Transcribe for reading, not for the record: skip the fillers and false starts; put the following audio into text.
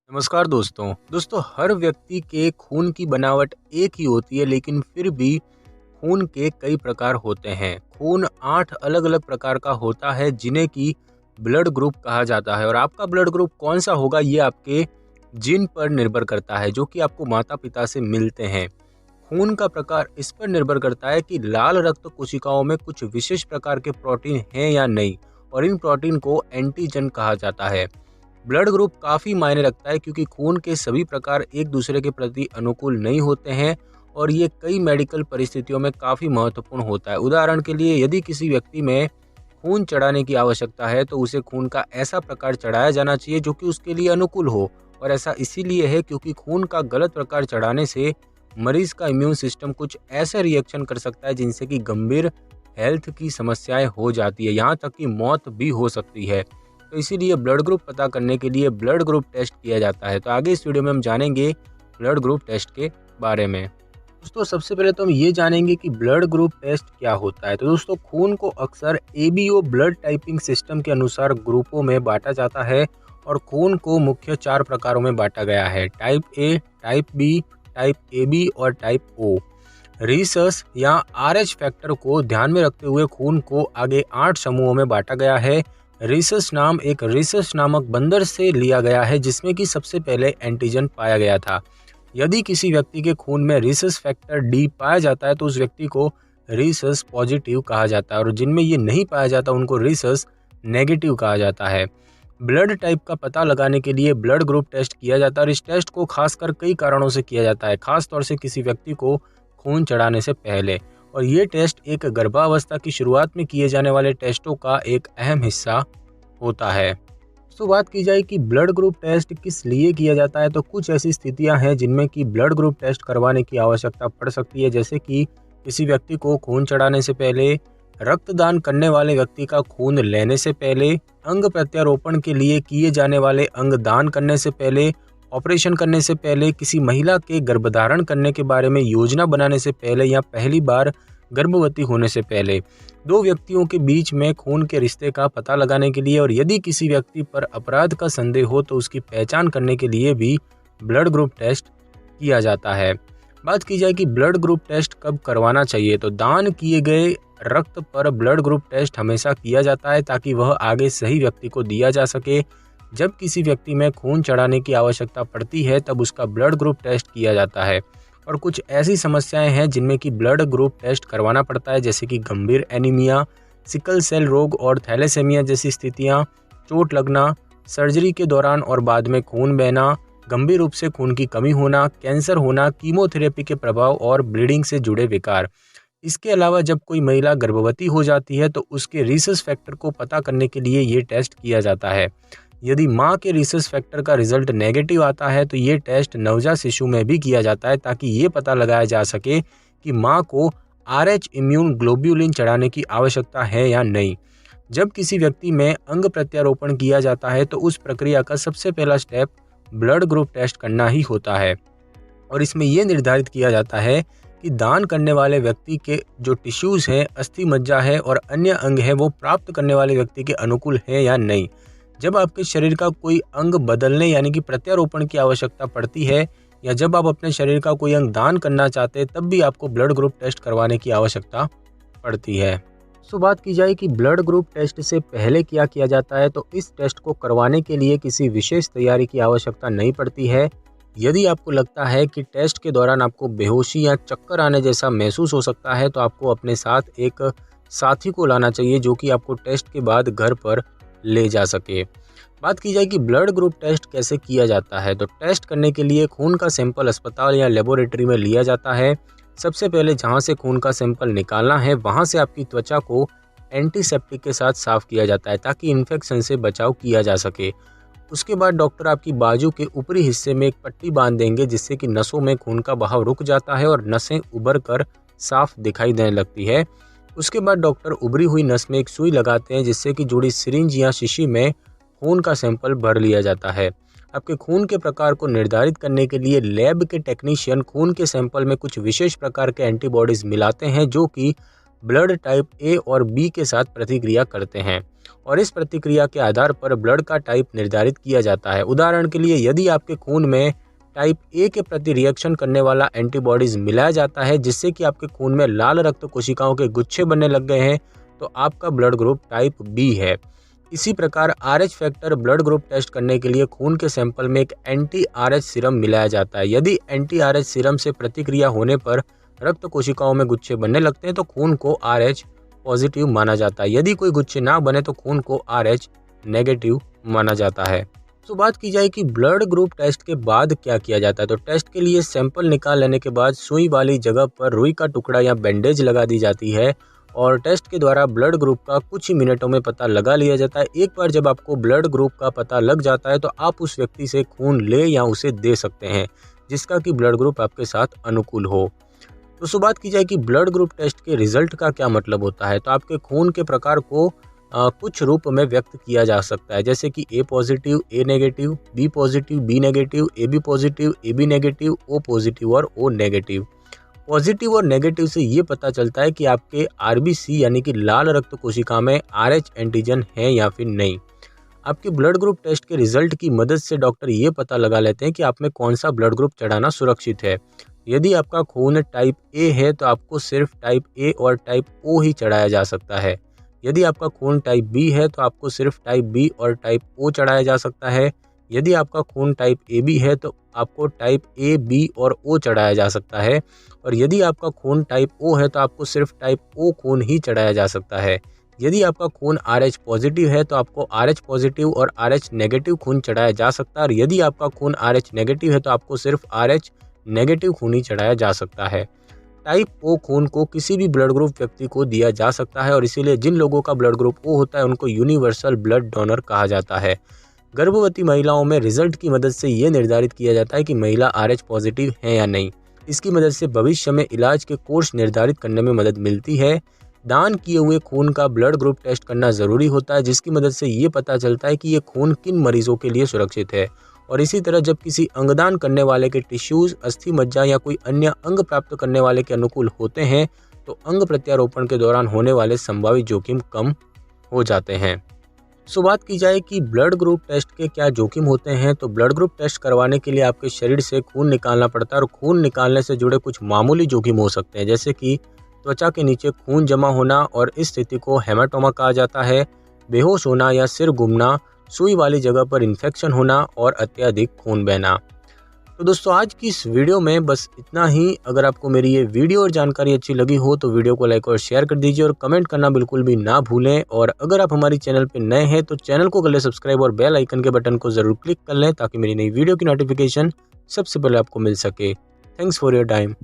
नमस्कार दोस्तों हर व्यक्ति के खून की बनावट एक ही होती है, लेकिन फिर भी खून के कई प्रकार होते हैं। खून 8 अलग-अलग प्रकार का होता है, जिन्हें की ब्लड ग्रुप कहा जाता है। और आपका ब्लड ग्रुप कौन सा होगा, ये आपके जीन पर निर्भर करता है, जो कि आपको माता-पिता से मिलते हैं। खून का प्रकार इस पर निर्भर करता है कि लाल रक्त कोशिकाओं में कुछ विशेष प्रकार के प्रोटीन हैं या नहीं, और इन प्रोटीन को एंटीजन कहा जाता है। ब्लड ग्रुप काफ़ी मायने रखता है, क्योंकि खून के सभी प्रकार एक दूसरे के प्रति अनुकूल नहीं होते हैं, और ये कई मेडिकल परिस्थितियों में काफ़ी महत्वपूर्ण होता है। उदाहरण के लिए, यदि किसी व्यक्ति में खून चढ़ाने की आवश्यकता है, तो उसे खून का ऐसा प्रकार चढ़ाया जाना चाहिए जो कि उसके लिए अनुकूल हो। और ऐसा इसीलिए है क्योंकि खून का गलत प्रकार चढ़ाने से मरीज का इम्यून सिस्टम कुछ ऐसा रिएक्शन कर सकता है, जिनसे कि गंभीर हेल्थ की समस्याएं हो जाती है, यहाँ तक कि मौत भी हो सकती है। तो इसीलिए ब्लड ग्रुप पता करने के लिए ब्लड ग्रुप टेस्ट किया जाता है। तो आगे इस वीडियो में हम जानेंगे ब्लड ग्रुप टेस्ट के बारे में। दोस्तों, सबसे पहले तो हम ये जानेंगे कि ब्लड ग्रुप टेस्ट क्या होता है। तो दोस्तों, खून को अक्सर एबीओ ब्लड टाइपिंग सिस्टम के अनुसार ग्रुपों में बांटा जाता है, और खून को मुख्य 4 प्रकारों में बांटा गया है: type A, type B, type AB और टाइप ओ। रीसस या आरएच फैक्टर को ध्यान में रखते हुए खून को आगे 8 समूहों में बांटा गया है। रीसस नाम एक रीसस नामक बंदर से लिया गया है, जिसमें कि सबसे पहले एंटीजन पाया गया था। यदि किसी व्यक्ति के खून में रीसस फैक्टर डी पाया जाता है, तो उस व्यक्ति को रीसस पॉजिटिव कहा जाता है, और जिनमें ये नहीं पाया जाता उनको रीसस नेगेटिव कहा जाता है। ब्लड टाइप का पता लगाने के लिए ब्लड ग्रुप टेस्ट किया जाता है, और इस टेस्ट को खासकर कई कारणों से किया जाता है, खासतौर से किसी व्यक्ति को खून चढ़ाने से पहले। और ये टेस्ट एक गर्भावस्था की शुरुआत में किए जाने वाले टेस्टों का एक अहम हिस्सा होता है। तो बात की जाए कि ब्लड ग्रुप टेस्ट किस लिए किया जाता है, तो कुछ ऐसी स्थितियां हैं जिनमें कि ब्लड ग्रुप टेस्ट करवाने की आवश्यकता पड़ सकती है, जैसे कि किसी व्यक्ति को खून चढ़ाने से पहले, रक्तदान करने वाले व्यक्ति का खून लेने से पहले, अंग प्रत्यारोपण के लिए किए जाने वाले अंग दान करने से पहले, ऑपरेशन करने से पहले, किसी महिला के गर्भधारण करने के बारे में योजना बनाने से पहले, या पहली बार गर्भवती होने से पहले, 2 व्यक्तियों के बीच में खून के रिश्ते का पता लगाने के लिए, और यदि किसी व्यक्ति पर अपराध का संदेह हो तो उसकी पहचान करने के लिए भी ब्लड ग्रुप टेस्ट किया जाता है। बात की जाए कि ब्लड ग्रुप टेस्ट कब करवाना चाहिए, तो दान किए गए रक्त पर ब्लड ग्रुप टेस्ट हमेशा किया जाता है, ताकि वह आगे सही व्यक्ति को दिया जा सके। जब किसी व्यक्ति में खून चढ़ाने की आवश्यकता पड़ती है, तब उसका ब्लड ग्रुप टेस्ट किया जाता है। और कुछ ऐसी समस्याएं हैं जिनमें कि ब्लड ग्रुप टेस्ट करवाना पड़ता है, जैसे कि गंभीर एनीमिया, सिकल सेल रोग और थैलेसेमिया जैसी स्थितियां, चोट लगना, सर्जरी के दौरान और बाद में खून बहना, गंभीर रूप से खून की कमी होना, कैंसर होना, कीमोथेरेपी के प्रभाव और ब्लीडिंग से जुड़े विकार। इसके अलावा जब कोई महिला गर्भवती हो जाती है, तो उसके रीसस फैक्टर को पता करने के लिए ये टेस्ट किया जाता है। यदि मां के रीसस फैक्टर का रिजल्ट नेगेटिव आता है, तो ये टेस्ट नवजात शिशु में भी किया जाता है, ताकि ये पता लगाया जा सके कि मां को आरएच इम्यून ग्लोब्यूलिन चढ़ाने की आवश्यकता है या नहीं। जब किसी व्यक्ति में अंग प्रत्यारोपण किया जाता है, तो उस प्रक्रिया का सबसे पहला स्टेप ब्लड ग्रुप टेस्ट करना ही होता है, और इसमें यह निर्धारित किया जाता है कि दान करने वाले व्यक्ति के जो टिश्यूज हैं, अस्थि मज्जा है और अन्य अंग है, वो प्राप्त करने वाले व्यक्ति के अनुकूल है या नहीं। जब आपके शरीर का कोई अंग बदलने यानी कि प्रत्यारोपण की आवश्यकता पड़ती है, या जब आप अपने शरीर का कोई अंग दान करना चाहते हैं, तब भी आपको ब्लड ग्रुप टेस्ट करवाने की आवश्यकता पड़ती है। सो बात की जाए कि ब्लड ग्रुप टेस्ट से पहले क्या किया जाता है, तो इस टेस्ट को करवाने के लिए किसी विशेष तैयारी की आवश्यकता नहीं पड़ती है। यदि आपको लगता है कि टेस्ट के दौरान आपको बेहोशी या चक्कर आने जैसा महसूस हो सकता है, तो आपको अपने साथ एक साथी को लाना चाहिए, जो कि आपको टेस्ट के बाद घर पर ले जा सके। बात की जाए कि ब्लड ग्रुप टेस्ट कैसे किया जाता है, तो टेस्ट करने के लिए खून का सैंपल अस्पताल या लेबोरेटरी में लिया जाता है। सबसे पहले जहां से खून का सैंपल निकालना है, वहां से आपकी त्वचा को एंटीसेप्टिक के साथ साफ किया जाता है, ताकि इन्फेक्शन से बचाव किया जा सके। उसके बाद डॉक्टर आपकी बाजू के ऊपरी हिस्से में एक पट्टी बांध देंगे, जिससे कि नसों में खून का बहाव रुक जाता है और नसें उभर कर साफ दिखाई देने लगती है। उसके बाद डॉक्टर उभरी हुई नस में एक सुई लगाते हैं, जिससे कि जुड़ी सिरिंज या शीशी में खून का सैंपल भर लिया जाता है। आपके खून के प्रकार को निर्धारित करने के लिए लैब के टेक्नीशियन खून के सैंपल में कुछ विशेष प्रकार के एंटीबॉडीज मिलाते हैं, जो कि ब्लड टाइप ए और बी के साथ प्रतिक्रिया करते हैं और इस प्रतिक्रिया के आधार पर ब्लड का टाइप निर्धारित किया जाता है। उदाहरण के लिए यदि आपके खून में टाइप ए के प्रति रिएक्शन करने वाला एंटीबॉडीज मिलाया जाता है जिससे कि आपके खून में लाल रक्त कोशिकाओं के गुच्छे बनने लग गए हैं तो आपका ब्लड ग्रुप टाइप बी है। इसी प्रकार RH factor blood group test करने के लिए खून के सैंपल में एक एंटी RH सीरम मिलाया जाता है। यदि एंटी RH सीरम से प्रतिक्रिया होने पर रक्त कोशिकाओं में गुच्छे बनने लगते हैं तो खून को RH पॉजिटिव माना जाता है। यदि कोई गुच्छे ना बने तो खून को RH नेगेटिव माना जाता है। तो बात की जाए कि ब्लड ग्रुप टेस्ट के बाद क्या किया जाता है, तो टेस्ट के लिए सैंपल निकाल लेने के बाद सुई वाली जगह पर रुई का टुकड़ा या बैंडेज लगा दी जाती है और टेस्ट के द्वारा ब्लड ग्रुप का कुछ ही मिनटों में पता लगा लिया जाता है। एक बार जब आपको ब्लड ग्रुप का पता लग जाता है तो आप उस व्यक्ति से खून ले या उसे दे सकते हैं जिसका कि ब्लड ग्रुप आपके साथ अनुकूल हो। तो बात की जाए कि ब्लड ग्रुप टेस्ट के रिजल्ट का क्या मतलब होता है, तो आपके खून के प्रकार को कुछ रूप में व्यक्त किया जा सकता है जैसे कि A positive, A negative, B positive, B negative, A B positive, A B negative, O positive और ओ नेगेटिव। पॉजिटिव और नेगेटिव से ये पता चलता है कि आपके RBC यानी कि लाल रक्त कोशिका में RH एंटीजन है या फिर नहीं। आपके ब्लड ग्रुप टेस्ट के रिजल्ट की मदद से डॉक्टर ये पता लगा लेते हैं कि आप में कौन सा ब्लड ग्रुप चढ़ाना सुरक्षित है। यदि आपका खून टाइप ए है तो आपको सिर्फ टाइप ए और टाइप O ही चढ़ाया जा सकता है। यदि आपका खून टाइप बी है तो आपको सिर्फ टाइप बी और टाइप O चढ़ाया जा सकता है। यदि आपका खून टाइप AB है तो आपको टाइप A, B और O चढ़ाया जा सकता है और यदि आपका खून टाइप O है तो आपको सिर्फ टाइप O खून ही चढ़ाया जा सकता है। यदि आपका खून RH पॉजिटिव है तो आपको RH पॉजिटिव और RH नेगेटिव खून चढ़ाया जा सकता है और यदि आपका खून RH नेगेटिव है तो आपको सिर्फ RH नेगेटिव खून ही चढ़ाया जा सकता है। टाइप O खून को किसी भी ब्लड ग्रुप व्यक्ति को दिया जा सकता है और इसीलिए जिन लोगों का ब्लड ग्रुप O होता है उनको यूनिवर्सल ब्लड डोनर कहा जाता है। गर्भवती महिलाओं में रिजल्ट की मदद से ये निर्धारित किया जाता है कि महिला RH पॉजिटिव है या नहीं। इसकी मदद से भविष्य में इलाज के कोर्स निर्धारित करने में मदद मिलती है। दान किए हुए खून का ब्लड ग्रुप टेस्ट करना ज़रूरी होता है जिसकी मदद से ये पता चलता है कि ये खून किन मरीजों के लिए सुरक्षित है। और इसी तरह जब किसी अंगदान करने वाले के टिश्यूज़, अस्थि मज्जा या कोई अन्य अंग प्राप्त करने वाले के अनुकूल होते हैं तो अंग प्रत्यारोपण के दौरान होने वाले संभावित जोखिम कम हो जाते हैं। बात की जाए कि ब्लड ग्रुप टेस्ट के क्या जोखिम होते हैं, तो ब्लड ग्रुप टेस्ट करवाने के लिए आपके शरीर से खून निकालना पड़ता है और खून निकालने से जुड़े कुछ मामूली जोखिम हो सकते हैं जैसे कि त्वचा के नीचे खून जमा होना और इस स्थिति को हेमाटोमा कहा जाता है, बेहोश होना या सिर घूमना, सुई वाली जगह पर इन्फेक्शन होना और अत्यधिक खून बहना। तो दोस्तों आज की इस वीडियो में बस इतना ही। अगर आपको मेरी ये वीडियो और जानकारी अच्छी लगी हो तो वीडियो को लाइक और शेयर कर दीजिए और कमेंट करना बिल्कुल भी ना भूलें। और अगर आप हमारी चैनल पर नए हैं तो चैनल को कर लें सब्सक्राइब और बेल आइकन के बटन को ज़रूर क्लिक कर लें ताकि मेरी नई वीडियो की नोटिफिकेशन सबसे पहले आपको मिल सके। Thanks for your time.